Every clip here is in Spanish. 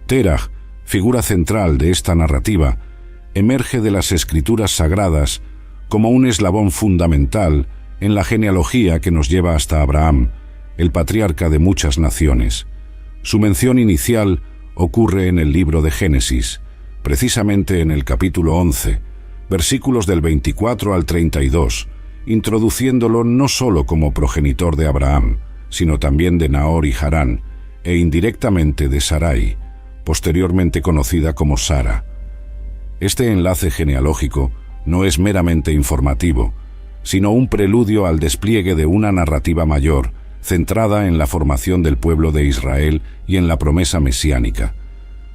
Terah, figura central de esta narrativa, emerge de las escrituras sagradas como un eslabón fundamental en la genealogía que nos lleva hasta Abraham, el patriarca de muchas naciones. Su mención inicial ocurre en el libro de Génesis, precisamente en el capítulo 11, versículos del 24 al 32, introduciéndolo no solo como progenitor de Abraham, sino también de Nahor y Harán, e indirectamente de Sarai, posteriormente conocida como Sara. Este enlace genealógico no es meramente informativo, sino un preludio al despliegue de una narrativa mayor, centrada en la formación del pueblo de Israel y en la promesa mesiánica.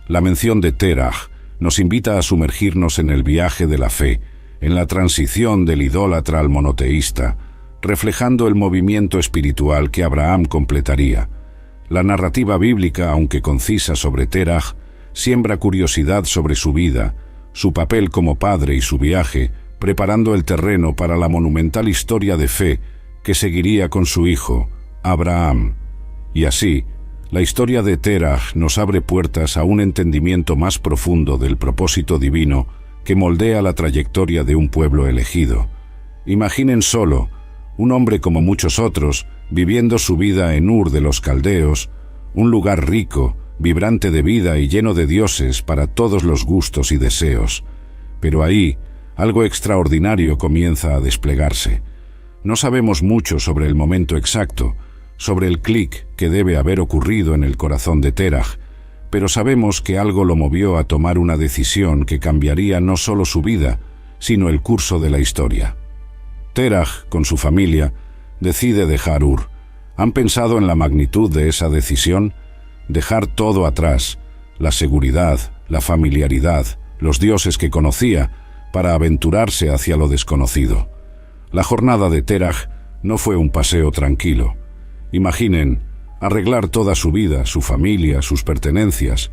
La mención de Terah nos invita a sumergirnos en el viaje de la fe, en la transición del idólatra al monoteísta, reflejando el movimiento espiritual que Abraham completaría. La narrativa bíblica, aunque concisa sobre Terah, siembra curiosidad sobre su vida, su papel como padre y su viaje, preparando el terreno para la monumental historia de fe que seguiría con su hijo, Abraham. Y así, la historia de Terah nos abre puertas a un entendimiento más profundo del propósito divino que moldea la trayectoria de un pueblo elegido. Imaginen solo, un hombre como muchos otros, viviendo su vida en Ur de los Caldeos, un lugar rico, vibrante de vida y lleno de dioses para todos los gustos y deseos. Pero ahí, algo extraordinario comienza a desplegarse. No sabemos mucho sobre el momento exacto, sobre el clic que debe haber ocurrido en el corazón de Terah, pero sabemos que algo lo movió a tomar una decisión que cambiaría no solo su vida, sino el curso de la historia. Terah, con su familia, decide dejar Ur. ¿Han pensado en la magnitud de esa decisión? Dejar todo atrás, la seguridad, la familiaridad, los dioses que conocía, para aventurarse hacia lo desconocido. La jornada de Terah no fue un paseo tranquilo. Imaginen, arreglar toda su vida, su familia, sus pertenencias,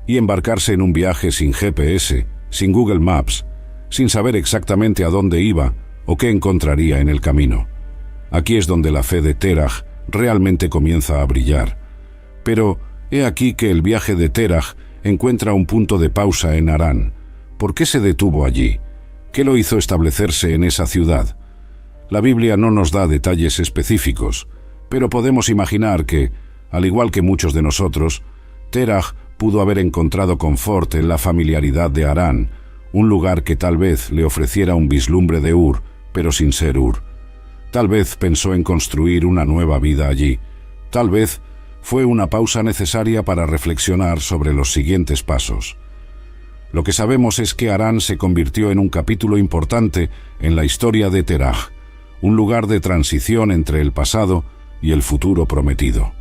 y embarcarse en un viaje sin GPS, sin Google Maps, sin saber exactamente a dónde iba o qué encontraría en el camino. Aquí es donde la fe de Terah realmente comienza a brillar. Pero he aquí que el viaje de Terah encuentra un punto de pausa en Harán. ¿Por qué se detuvo allí? ¿Qué lo hizo establecerse en esa ciudad? La Biblia no nos da detalles específicos, pero podemos imaginar que, al igual que muchos de nosotros, Terah pudo haber encontrado confort en la familiaridad de Harán, un lugar que tal vez le ofreciera un vislumbre de Ur, pero sin ser Ur. Tal vez pensó en construir una nueva vida allí. Tal vez fue una pausa necesaria para reflexionar sobre los siguientes pasos. Lo que sabemos es que Harán se convirtió en un capítulo importante en la historia de Terah, un lugar de transición entre el pasado y el futuro prometido.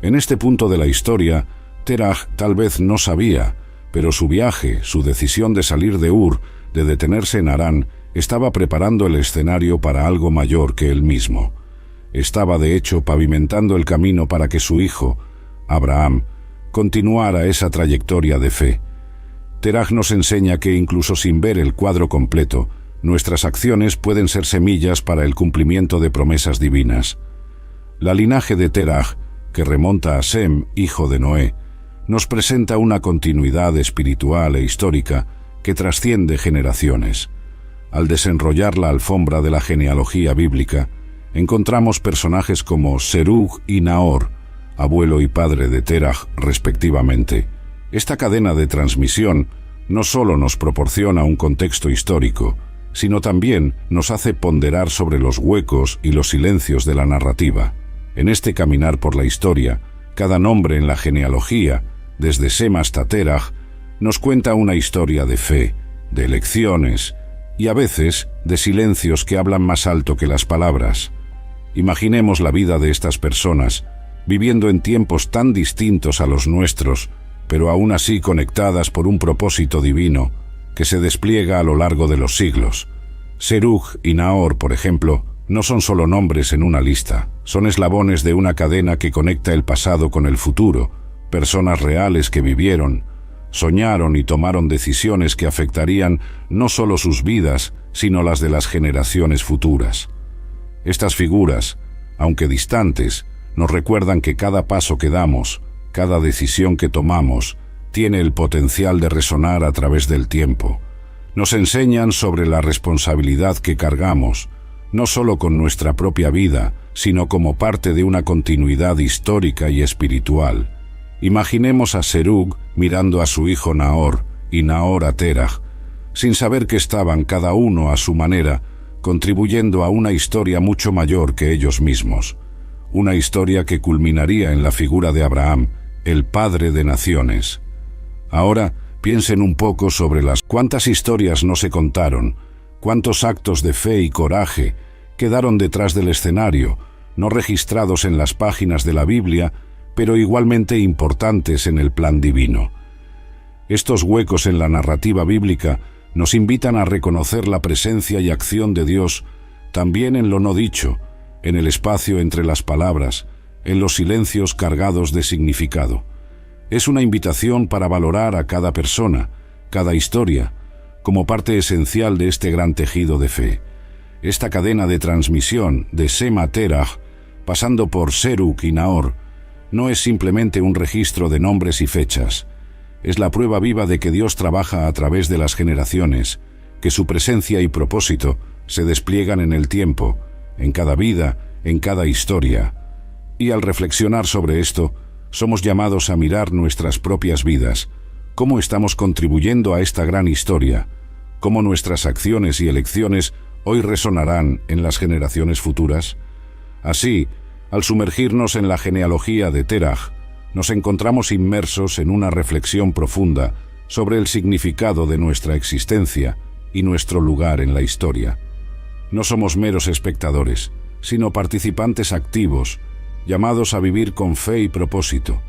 En este punto de la historia, Terah tal vez no sabía, pero su viaje, su decisión de salir de Ur, de detenerse en Harán, estaba preparando el escenario para algo mayor que él mismo. Estaba de hecho pavimentando el camino para que su hijo, Abraham, continuara esa trayectoria de fe. Terah nos enseña que incluso sin ver el cuadro completo, nuestras acciones pueden ser semillas para el cumplimiento de promesas divinas. La linaje de Terah, que remonta a Sem, hijo de Noé, nos presenta una continuidad espiritual e histórica que trasciende generaciones. Al desenrollar la alfombra de la genealogía bíblica, encontramos personajes como Serug y Nahor, abuelo y padre de Terah respectivamente. Esta cadena de transmisión no solo nos proporciona un contexto histórico, sino también nos hace ponderar sobre los huecos y los silencios de la narrativa. En este caminar por la historia, cada nombre en la genealogía, desde Sem hasta Terah, nos cuenta una historia de fe, de elecciones y a veces de silencios que hablan más alto que las palabras. Imaginemos la vida de estas personas, viviendo en tiempos tan distintos a los nuestros, pero aún así conectadas por un propósito divino que se despliega a lo largo de los siglos. Serug y Nahor, por ejemplo, no son solo nombres en una lista, son eslabones de una cadena que conecta el pasado con el futuro, personas reales que vivieron, soñaron y tomaron decisiones que afectarían no solo sus vidas, sino las de las generaciones futuras. Estas figuras, aunque distantes, nos recuerdan que cada paso que damos, Cada decisión que tomamos tiene el potencial de resonar a través del tiempo. Nos enseñan sobre la responsabilidad que cargamos, no solo con nuestra propia vida, sino como parte de una continuidad histórica y espiritual. Imaginemos a Serug mirando a su hijo Nahor y Nahor a Terah, sin saber que estaban cada uno a su manera, contribuyendo a una historia mucho mayor que ellos mismos. Una historia que culminaría en la figura de Abraham, el padre de naciones. Ahora, piensen un poco sobre las cuántas historias no se contaron, cuántos actos de fe y coraje quedaron detrás del escenario, no registrados en las páginas de la Biblia, pero igualmente importantes en el plan divino. Estos huecos en la narrativa bíblica nos invitan a reconocer la presencia y acción de Dios también en lo no dicho, en el espacio entre las palabras, en los silencios cargados de significado. Es una invitación para valorar a cada persona, cada historia, como parte esencial de este gran tejido de fe. Esta cadena de transmisión de Sem a Terah, pasando por Serug y Nahor, no es simplemente un registro de nombres y fechas. Es la prueba viva de que Dios trabaja a través de las generaciones, que su presencia y propósito se despliegan en el tiempo, en cada vida, en cada historia. Y al reflexionar sobre esto, somos llamados a mirar nuestras propias vidas, cómo estamos contribuyendo a esta gran historia, cómo nuestras acciones y elecciones hoy resonarán en las generaciones futuras. Así, al sumergirnos en la genealogía de Terah, nos encontramos inmersos en una reflexión profunda sobre el significado de nuestra existencia y nuestro lugar en la historia. No somos meros espectadores, sino participantes activos, llamados a vivir con fe y propósito,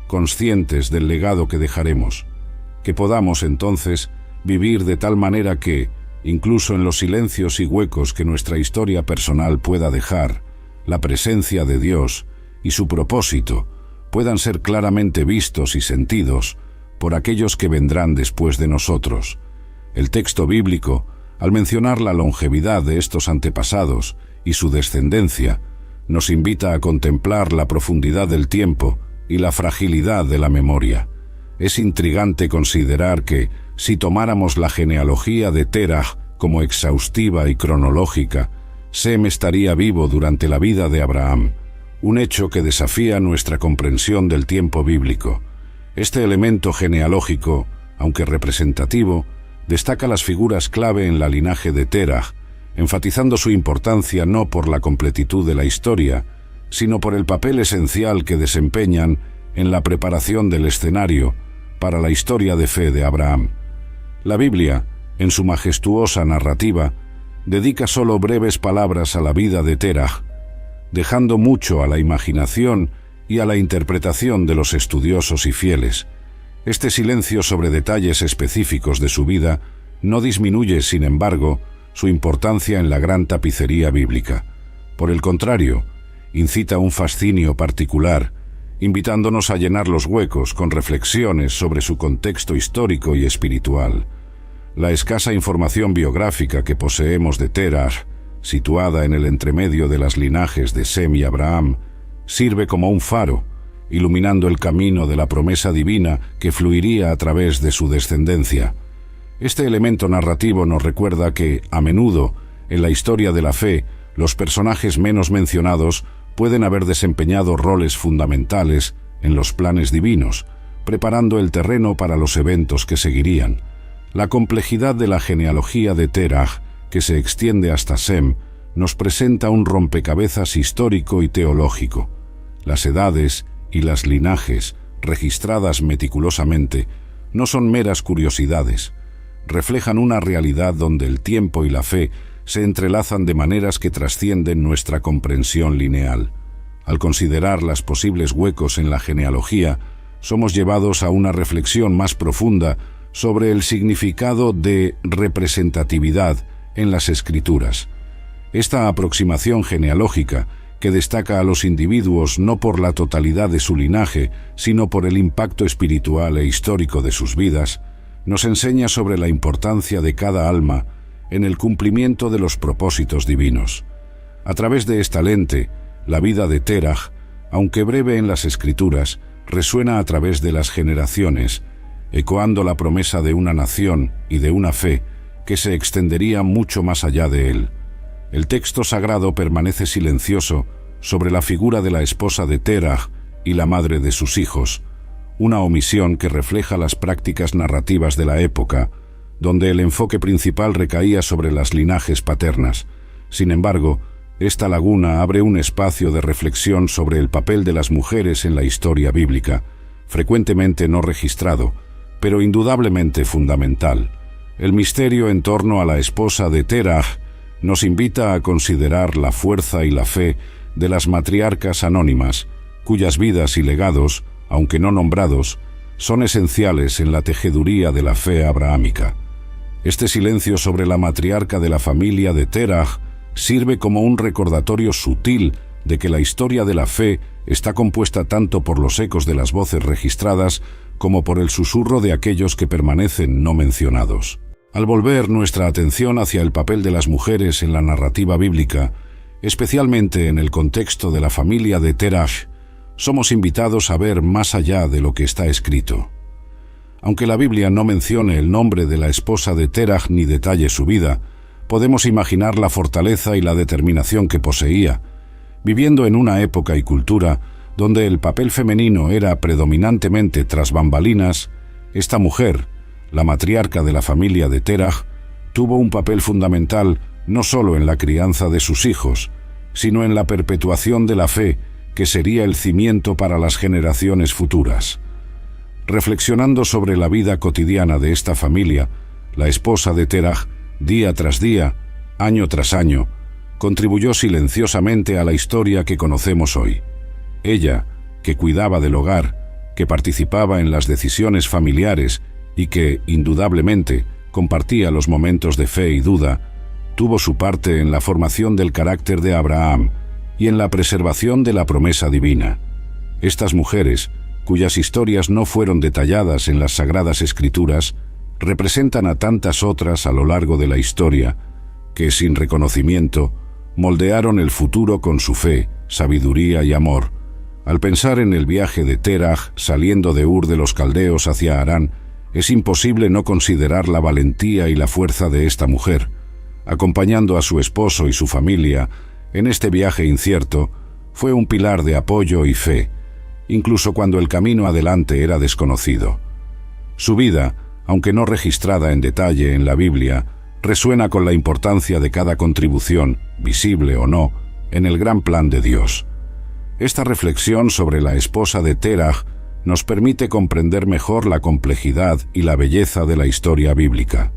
conscientes del legado que dejaremos, que podamos entonces vivir de tal manera que, incluso en los silencios y huecos que nuestra historia personal pueda dejar, la presencia de Dios y su propósito puedan ser claramente vistos y sentidos por aquellos que vendrán después de nosotros. El texto bíblico, al mencionar la longevidad de estos antepasados y su descendencia, nos invita a contemplar la profundidad del tiempo y la fragilidad de la memoria. Es intrigante considerar que, si tomáramos la genealogía de Terah como exhaustiva y cronológica, Sem estaría vivo durante la vida de Abraham, un hecho que desafía nuestra comprensión del tiempo bíblico. Este elemento genealógico, aunque representativo, destaca las figuras clave en la linaje de Terah, enfatizando su importancia no por la completitud de la historia, sino por el papel esencial que desempeñan en la preparación del escenario para la historia de fe de Abraham. La Biblia, en su majestuosa narrativa, dedica solo breves palabras a la vida de Terah, dejando mucho a la imaginación y a la interpretación de los estudiosos y fieles. Este silencio sobre detalles específicos de su vida no disminuye, sin embargo, su importancia en la gran tapicería bíblica. Por el contrario, incita un fascinio particular, invitándonos a llenar los huecos con reflexiones sobre su contexto histórico y espiritual. La escasa información biográfica que poseemos de Terah, situada en el entremedio de las linajes de Sem y Abraham, sirve como un faro, iluminando el camino de la promesa divina que fluiría a través de su descendencia. Este elemento narrativo nos recuerda que, a menudo, en la historia de la fe, los personajes menos mencionados pueden haber desempeñado roles fundamentales en los planes divinos, preparando el terreno para los eventos que seguirían. La complejidad de la genealogía de Terah, que se extiende hasta Sem, nos presenta un rompecabezas histórico y teológico. Las edades y las linajes, registradas meticulosamente, no son meras curiosidades. Reflejan una realidad donde el tiempo y la fe se entrelazan de maneras que trascienden nuestra comprensión lineal. Al considerar los posibles huecos en la genealogía, somos llevados a una reflexión más profunda sobre el significado de representatividad en las Escrituras. Esta aproximación genealógica, que destaca a los individuos no por la totalidad de su linaje, sino por el impacto espiritual e histórico de sus vidas, nos enseña sobre la importancia de cada alma en el cumplimiento de los propósitos divinos. A través de esta lente, la vida de Terah, aunque breve en las Escrituras, resuena a través de las generaciones, ecoando la promesa de una nación y de una fe que se extendería mucho más allá de él. El texto sagrado permanece silencioso sobre la figura de la esposa de Terah y la madre de sus hijos, una omisión que refleja las prácticas narrativas de la época, donde el enfoque principal recaía sobre las linajes paternas. Sin embargo, esta laguna abre un espacio de reflexión sobre el papel de las mujeres en la historia bíblica, frecuentemente no registrado, pero indudablemente fundamental. El misterio en torno a la esposa de Terah nos invita a considerar la fuerza y la fe de las matriarcas anónimas, cuyas vidas y legados, aunque no nombrados, son esenciales en la tejeduría de la fe abrahámica. Este silencio sobre la matriarca de la familia de Terah sirve como un recordatorio sutil de que la historia de la fe está compuesta tanto por los ecos de las voces registradas como por el susurro de aquellos que permanecen no mencionados. Al volver nuestra atención hacia el papel de las mujeres en la narrativa bíblica, especialmente en el contexto de la familia de Terah, somos invitados a ver más allá de lo que está escrito. Aunque la Biblia no mencione el nombre de la esposa de Terah ni detalle su vida, podemos imaginar la fortaleza y la determinación que poseía, viviendo en una época y cultura donde el papel femenino era predominantemente tras bambalinas. Esta mujer, la matriarca de la familia de Terah, tuvo un papel fundamental no solo en la crianza de sus hijos, sino en la perpetuación de la fe, que sería el cimiento para las generaciones futuras. Reflexionando sobre la vida cotidiana de esta familia, la esposa de Terah, día tras día, año tras año, contribuyó silenciosamente a la historia que conocemos hoy. Ella, que cuidaba del hogar, que participaba en las decisiones familiares y que, indudablemente, compartía los momentos de fe y duda, tuvo su parte en la formación del carácter de Abraham y en la preservación de la promesa divina. Estas mujeres, cuyas historias no fueron detalladas en las Sagradas Escrituras, representan a tantas otras a lo largo de la historia, que sin reconocimiento moldearon el futuro con su fe, sabiduría y amor. Al pensar en el viaje de Terah saliendo de Ur de los Caldeos hacia Harán, es imposible no considerar la valentía y la fuerza de esta mujer. Acompañando a su esposo y su familia en este viaje incierto, fue un pilar de apoyo y fe, incluso cuando el camino adelante era desconocido. Su vida, aunque no registrada en detalle en la Biblia, resuena con la importancia de cada contribución, visible o no, en el gran plan de Dios. Esta reflexión sobre la esposa de Terah nos permite comprender mejor la complejidad y la belleza de la historia bíblica.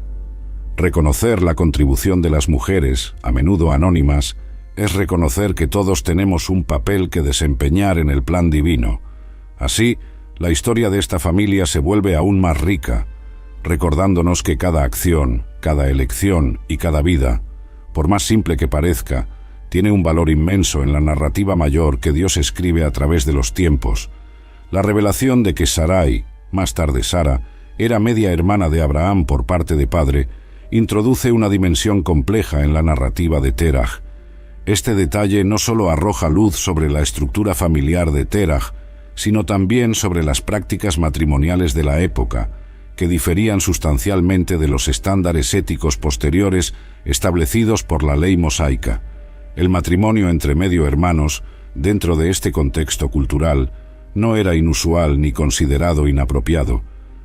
Reconocer la contribución de las mujeres, a menudo anónimas, es reconocer que todos tenemos un papel que desempeñar en el plan divino. Así, la historia de esta familia se vuelve aún más rica, recordándonos que cada acción, cada elección y cada vida, por más simple que parezca, tiene un valor inmenso en la narrativa mayor que Dios escribe a través de los tiempos. La revelación de que Sarai, más tarde Sara, era media hermana de Abraham por parte de padre, introduce una dimensión compleja en la narrativa de Terah. Este detalle no solo arroja luz sobre la estructura familiar de Terah, sino también sobre las prácticas matrimoniales de la época, que diferían sustancialmente de los estándares éticos posteriores establecidos por la ley mosaica. El matrimonio entre medio hermanos, dentro de este contexto cultural, no era inusual ni considerado inapropiado,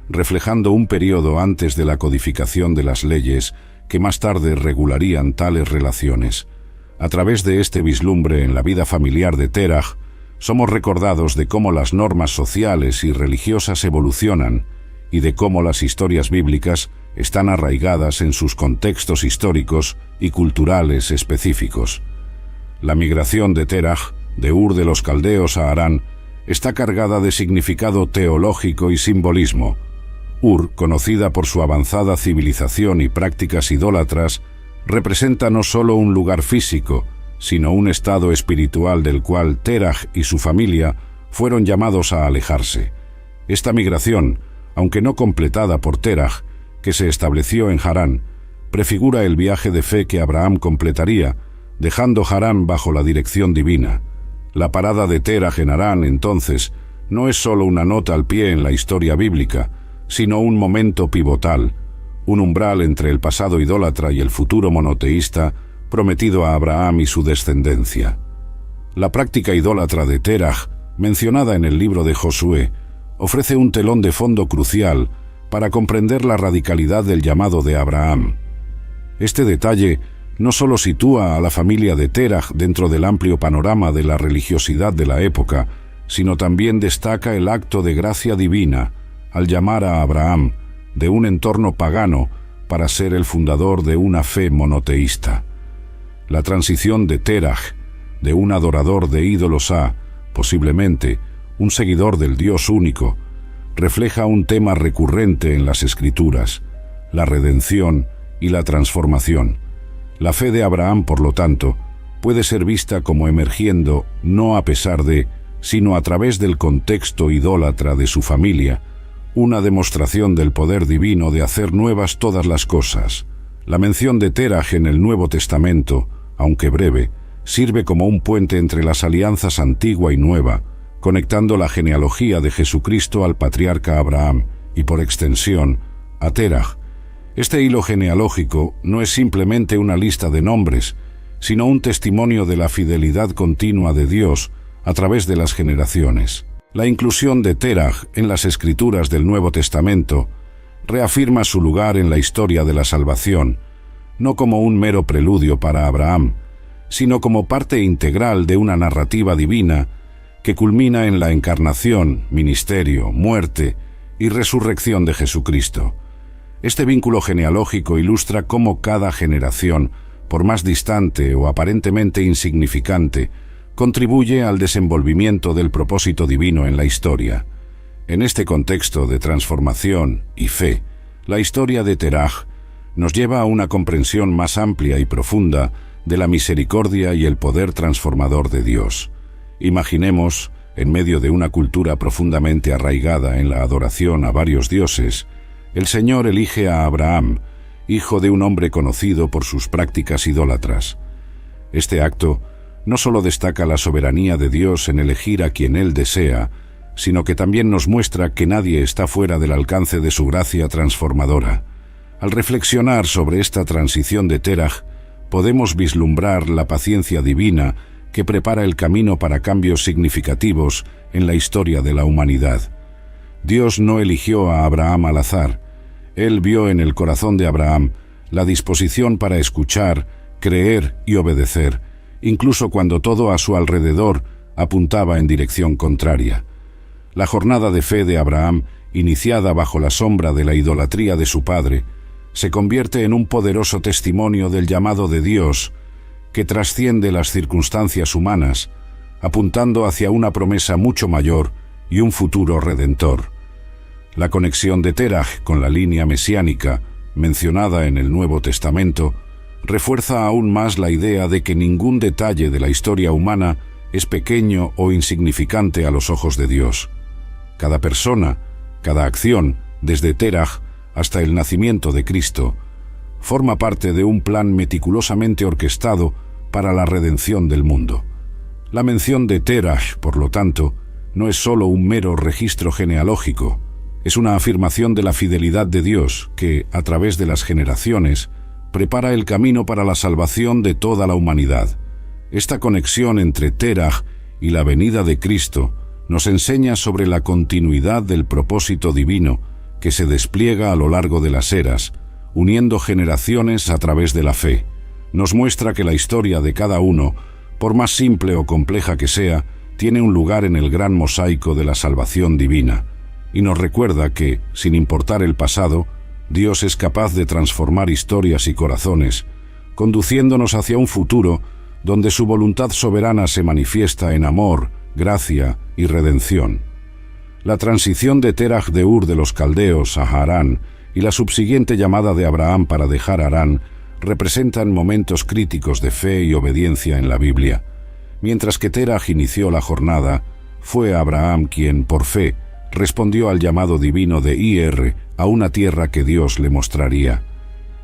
reflejando un periodo antes de la codificación de las leyes que más tarde regularían tales relaciones. A través de este vislumbre en la vida familiar de Terah, somos recordados de cómo las normas sociales y religiosas evolucionan y de cómo las historias bíblicas están arraigadas en sus contextos históricos y culturales específicos. La migración de Terah, de Ur de los Caldeos a Harán, está cargada de significado teológico y simbolismo. Ur, conocida por su avanzada civilización y prácticas idólatras, representa no solo un lugar físico, sino un estado espiritual del cual Terah y su familia fueron llamados a alejarse. Esta migración, aunque no completada por Terah, que se estableció en Harán, prefigura el viaje de fe que Abraham completaría, dejando Harán bajo la dirección divina. La parada de Terah en Harán, entonces, no es solo una nota al pie en la historia bíblica, sino un momento pivotal, un umbral entre el pasado idólatra y el futuro monoteísta prometido a Abraham y su descendencia. La práctica idólatra de Terach, mencionada en el libro de Josué, ofrece un telón de fondo crucial para comprender la radicalidad del llamado de Abraham. Este detalle no solo sitúa a la familia de Terach dentro del amplio panorama de la religiosidad de la época, sino también destaca el acto de gracia divina al llamar a Abraham de un entorno pagano para ser el fundador de una fe monoteísta. La transición de Terach, de un adorador de ídolos a, posiblemente, un seguidor del Dios único, refleja un tema recurrente en las Escrituras, la redención y la transformación. La fe de Abraham, por lo tanto, puede ser vista como emergiendo no a pesar de, sino a través del contexto idólatra de su familia, una demostración del poder divino de hacer nuevas todas las cosas. La mención de Terach en el Nuevo Testamento, aunque breve, sirve como un puente entre las alianzas antigua y nueva, conectando la genealogía de Jesucristo al patriarca Abraham y, por extensión, a Terach. Este hilo genealógico no es simplemente una lista de nombres, sino un testimonio de la fidelidad continua de Dios a través de las generaciones. La inclusión de Terach en las Escrituras del Nuevo Testamento reafirma su lugar en la historia de la salvación, no como un mero preludio para Abraham, sino como parte integral de una narrativa divina que culmina en la encarnación, ministerio, muerte y resurrección de Jesucristo. Este vínculo genealógico ilustra cómo cada generación, por más distante o aparentemente insignificante, contribuye al desenvolvimiento del propósito divino en la historia. En este contexto de transformación y fe, la historia de Terach nos lleva a una comprensión más amplia y profunda de la misericordia y el poder transformador de Dios. Imaginemos, en medio de una cultura profundamente arraigada en la adoración a varios dioses, el Señor elige a Abraham, hijo de un hombre conocido por sus prácticas idólatras. Este acto no solo destaca la soberanía de Dios en elegir a quien Él desea, sino que también nos muestra que nadie está fuera del alcance de su gracia transformadora. Al reflexionar sobre esta transición de Terach, podemos vislumbrar la paciencia divina que prepara el camino para cambios significativos en la historia de la humanidad. Dios no eligió a Abraham al azar. Él vio en el corazón de Abraham la disposición para escuchar, creer y obedecer, incluso cuando todo a su alrededor apuntaba en dirección contraria. La jornada de fe de Abraham, iniciada bajo la sombra de la idolatría de su padre, se convierte en un poderoso testimonio del llamado de Dios que trasciende las circunstancias humanas, apuntando hacia una promesa mucho mayor y un futuro redentor. La conexión de Terach con la línea mesiánica, mencionada en el Nuevo Testamento, refuerza aún más la idea de que ningún detalle de la historia humana es pequeño o insignificante a los ojos de Dios. Cada persona, cada acción, desde Terach hasta el nacimiento de Cristo, forma parte de un plan meticulosamente orquestado para la redención del mundo. La mención de Terach, por lo tanto, no es solo un mero registro genealógico, es una afirmación de la fidelidad de Dios que, a través de las generaciones, prepara el camino para la salvación de toda la humanidad. Esta conexión entre Terach y la venida de Cristo nos enseña sobre la continuidad del propósito divino que se despliega a lo largo de las eras, uniendo generaciones a través de la fe. Nos muestra que la historia de cada uno, por más simple o compleja que sea, tiene un lugar en el gran mosaico de la salvación divina, y nos recuerda que, sin importar el pasado, Dios es capaz de transformar historias y corazones, conduciéndonos hacia un futuro donde su voluntad soberana se manifiesta en amor, gracia y redención. La transición de Terach de Ur de los Caldeos a Harán y la subsiguiente llamada de Abraham para dejar Harán representan momentos críticos de fe y obediencia en la Biblia. Mientras que Terach inició la jornada, fue Abraham quien, por fe, respondió al llamado divino de Ir a una tierra que Dios le mostraría.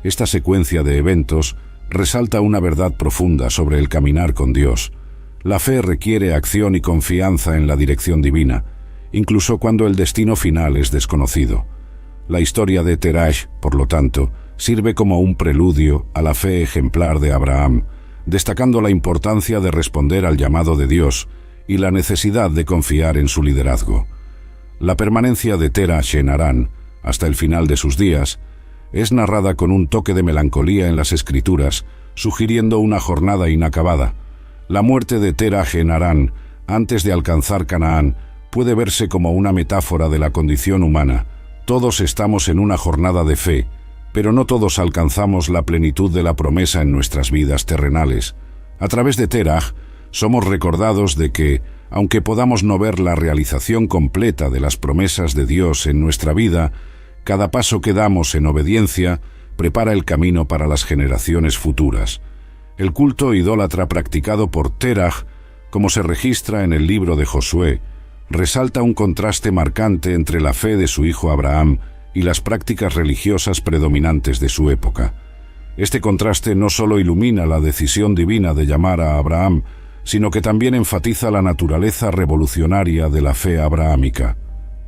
Esta secuencia de eventos resalta una verdad profunda sobre el caminar con Dios. La fe requiere acción y confianza en la dirección divina, incluso cuando el destino final es desconocido. La historia de Terach, por lo tanto, sirve como un preludio a la fe ejemplar de Abraham, destacando la importancia de responder al llamado de Dios y la necesidad de confiar en su liderazgo. La permanencia de Terach en Harán, hasta el final de sus días, es narrada con un toque de melancolía en las Escrituras, sugiriendo una jornada inacabada. La muerte de Terach en Harán, antes de alcanzar Canaán, puede verse como una metáfora de la condición humana. Todos estamos en una jornada de fe, pero no todos alcanzamos la plenitud de la promesa en nuestras vidas terrenales. A través de Terach, somos recordados de que, aunque podamos no ver la realización completa de las promesas de Dios en nuestra vida, cada paso que damos en obediencia prepara el camino para las generaciones futuras. El culto idólatra practicado por Terach, como se registra en el libro de Josué, resalta un contraste marcante entre la fe de su hijo Abraham y las prácticas religiosas predominantes de su época. Este contraste no solo ilumina la decisión divina de llamar a Abraham, sino que también enfatiza la naturaleza revolucionaria de la fe abrahámica.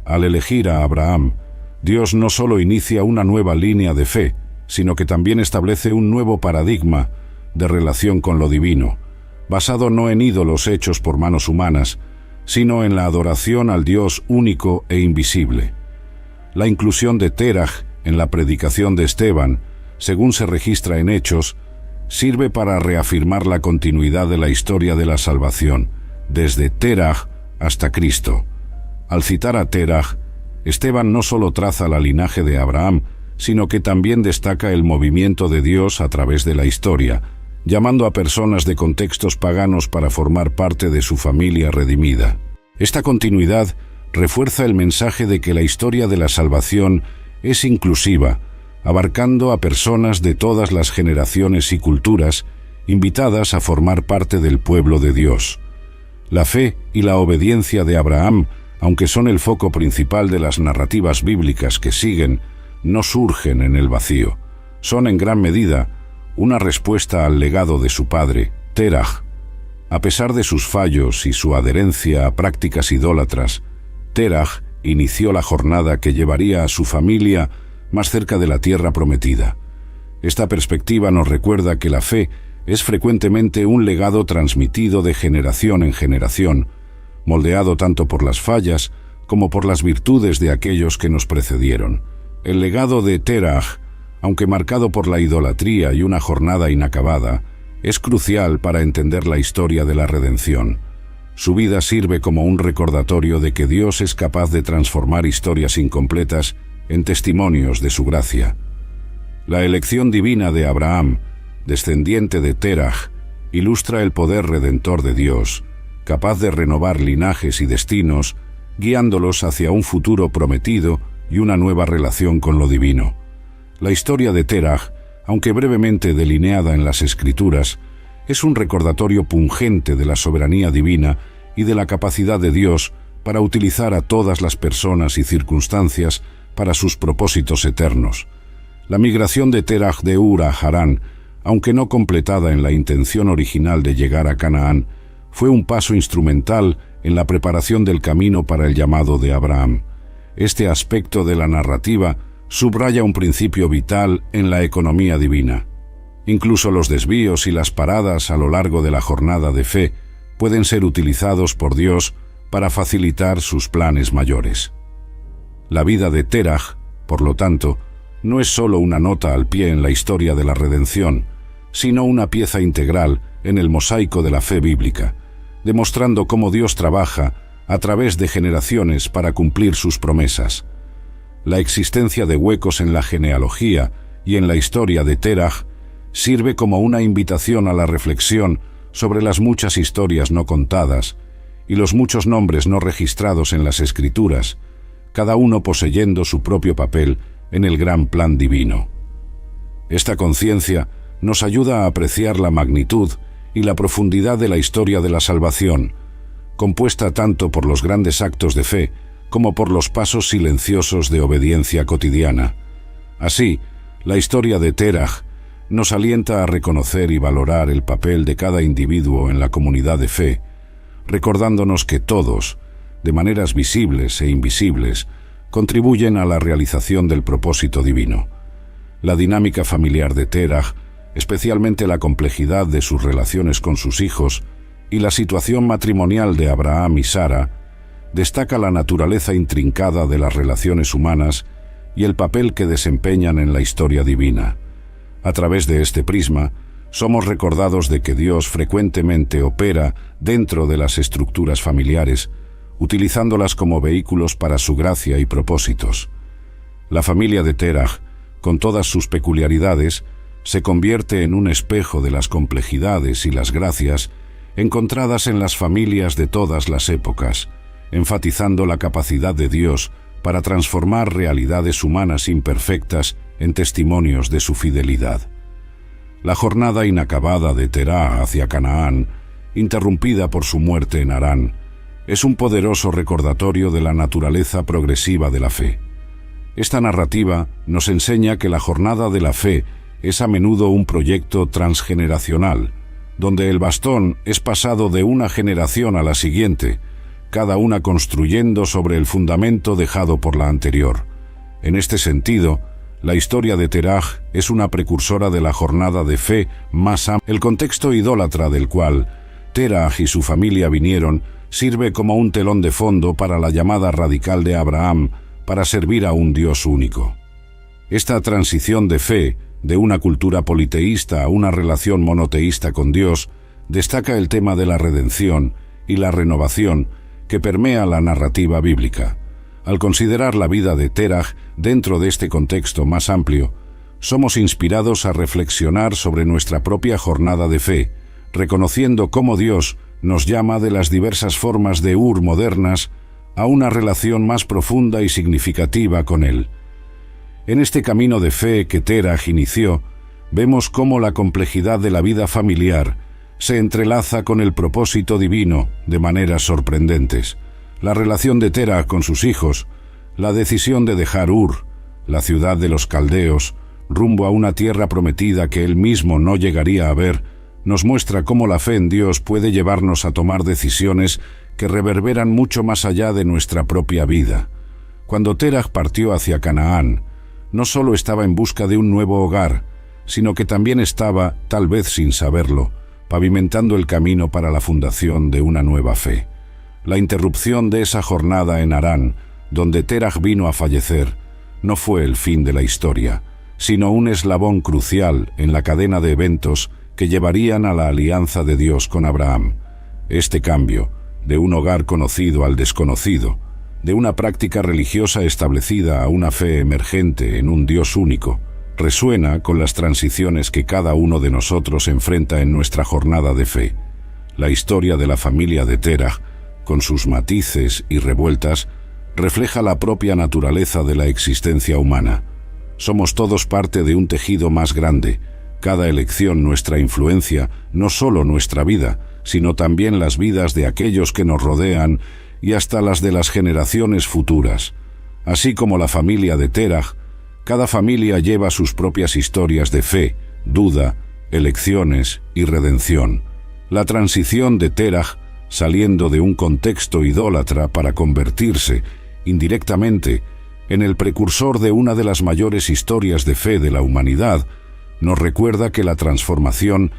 Al elegir a Abraham, Dios no solo inicia una nueva línea de fe, sino que también establece un nuevo paradigma de relación con lo divino, basado no en ídolos hechos por manos humanas, sino en la adoración al Dios único e invisible. La inclusión de Terach en la predicación de Esteban, según se registra en Hechos, sirve para reafirmar la continuidad de la historia de la salvación, desde Terach hasta Cristo. Al citar a Terach, Esteban no solo traza la linaje de Abraham, sino que también destaca el movimiento de Dios a través de la historia, llamando a personas de contextos paganos para formar parte de su familia redimida. Esta continuidad refuerza el mensaje de que la historia de la salvación es inclusiva, abarcando a personas de todas las generaciones y culturas, invitadas a formar parte del pueblo de Dios. La fe y la obediencia de Abraham, aunque son el foco principal de las narrativas bíblicas que siguen, no surgen en el vacío. Son en gran medida una respuesta al legado de su padre, Terach. A pesar de sus fallos y su adherencia a prácticas idólatras, Terach inició la jornada que llevaría a su familia más cerca de la tierra prometida. Esta perspectiva nos recuerda que la fe es frecuentemente un legado transmitido de generación en generación, moldeado tanto por las fallas como por las virtudes de aquellos que nos precedieron. El legado de Terach, aunque marcado por la idolatría y una jornada inacabada, es crucial para entender la historia de la redención. Su vida sirve como un recordatorio de que Dios es capaz de transformar historias incompletas en testimonios de su gracia. La elección divina de Abraham, descendiente de Terach, ilustra el poder redentor de Dios, capaz de renovar linajes y destinos, guiándolos hacia un futuro prometido y una nueva relación con lo divino. La historia de Terach, aunque brevemente delineada en las Escrituras, es un recordatorio pungente de la soberanía divina y de la capacidad de Dios para utilizar a todas las personas y circunstancias para sus propósitos eternos. La migración de Terach de Ur a Harán, aunque no completada en la intención original de llegar a Canaán, fue un paso instrumental en la preparación del camino para el llamado de Abraham. Este aspecto de la narrativa subraya un principio vital en la economía divina. Incluso los desvíos y las paradas a lo largo de la jornada de fe pueden ser utilizados por Dios para facilitar sus planes mayores. La vida de Terach, por lo tanto, no es solo una nota al pie en la historia de la redención, sino una pieza integral en el mosaico de la fe bíblica, demostrando cómo Dios trabaja a través de generaciones para cumplir sus promesas. La existencia de huecos en la genealogía y en la historia de Terach sirve como una invitación a la reflexión sobre las muchas historias no contadas y los muchos nombres no registrados en las Escrituras, cada uno poseyendo su propio papel en el gran plan divino. Esta conciencia nos ayuda a apreciar la magnitud y la profundidad de la historia de la salvación, compuesta tanto por los grandes actos de fe como por los pasos silenciosos de obediencia cotidiana. Así, la historia de Terach nos alienta a reconocer y valorar el papel de cada individuo en la comunidad de fe, recordándonos que todos, de maneras visibles e invisibles, contribuyen a la realización del propósito divino. La dinámica familiar de Terach, especialmente la complejidad de sus relaciones con sus hijos y la situación matrimonial de Abraham y Sara, destaca la naturaleza intrincada de las relaciones humanas y el papel que desempeñan en la historia divina. A través de este prisma, somos recordados de que Dios frecuentemente opera dentro de las estructuras familiares, utilizándolas como vehículos para su gracia y propósitos. La familia de Terach, con todas sus peculiaridades, se convierte en un espejo de las complejidades y las gracias encontradas en las familias de todas las épocas, enfatizando la capacidad de Dios para transformar realidades humanas imperfectas en testimonios de su fidelidad. La jornada inacabada de Terah hacia Canaán, interrumpida por su muerte en Harán, es un poderoso recordatorio de la naturaleza progresiva de la fe. Esta narrativa nos enseña que la jornada de la fe es a menudo un proyecto transgeneracional, donde el bastón es pasado de una generación a la siguiente, cada una construyendo sobre el fundamento dejado por la anterior. En este sentido, la historia de Terach es una precursora de la jornada de fe más amplia. El contexto idólatra del cual Terach y su familia vinieron sirve como un telón de fondo para la llamada radical de Abraham para servir a un Dios único. Esta transición de fe, de una cultura politeísta a una relación monoteísta con Dios, destaca el tema de la redención y la renovación que permea la narrativa bíblica. Al considerar la vida de Terach dentro de este contexto más amplio, somos inspirados a reflexionar sobre nuestra propia jornada de fe, reconociendo cómo Dios nos llama de las diversas formas de modernas a una relación más profunda y significativa con Él. En este camino de fe que Terach inició, vemos cómo la complejidad de la vida familiar se entrelaza con el propósito divino de maneras sorprendentes. La relación de Terach con sus hijos, la decisión de dejar la ciudad de los caldeos, rumbo a una tierra prometida que él mismo no llegaría a ver, nos muestra cómo la fe en Dios puede llevarnos a tomar decisiones que reverberan mucho más allá de nuestra propia vida. Cuando Terach partió hacia Canaán, no solo estaba en busca de un nuevo hogar, sino que también estaba, tal vez sin saberlo, pavimentando el camino para la fundación de una nueva fe. La interrupción de esa jornada en Harán, donde Terach vino a fallecer, no fue el fin de la historia, sino un eslabón crucial en la cadena de eventos que llevarían a la alianza de Dios con Abraham. Este cambio, de un hogar conocido al desconocido, de una práctica religiosa establecida a una fe emergente en un Dios único, resuena con las transiciones que cada uno de nosotros enfrenta en nuestra jornada de fe. La historia de la familia de Terach, con sus matices y revueltas, refleja la propia naturaleza de la existencia humana. Somos todos parte de un tejido más grande. Cada elección nuestra influencia, no solo nuestra vida, sino también las vidas de aquellos que nos rodean y hasta las de las generaciones futuras. Así como la familia de Terach, cada familia lleva sus propias historias de fe, duda, elecciones y redención. La transición de Terach, saliendo de un contexto idólatra para convertirse, indirectamente, en el precursor de una de las mayores historias de fe de la humanidad, nos recuerda que la transformación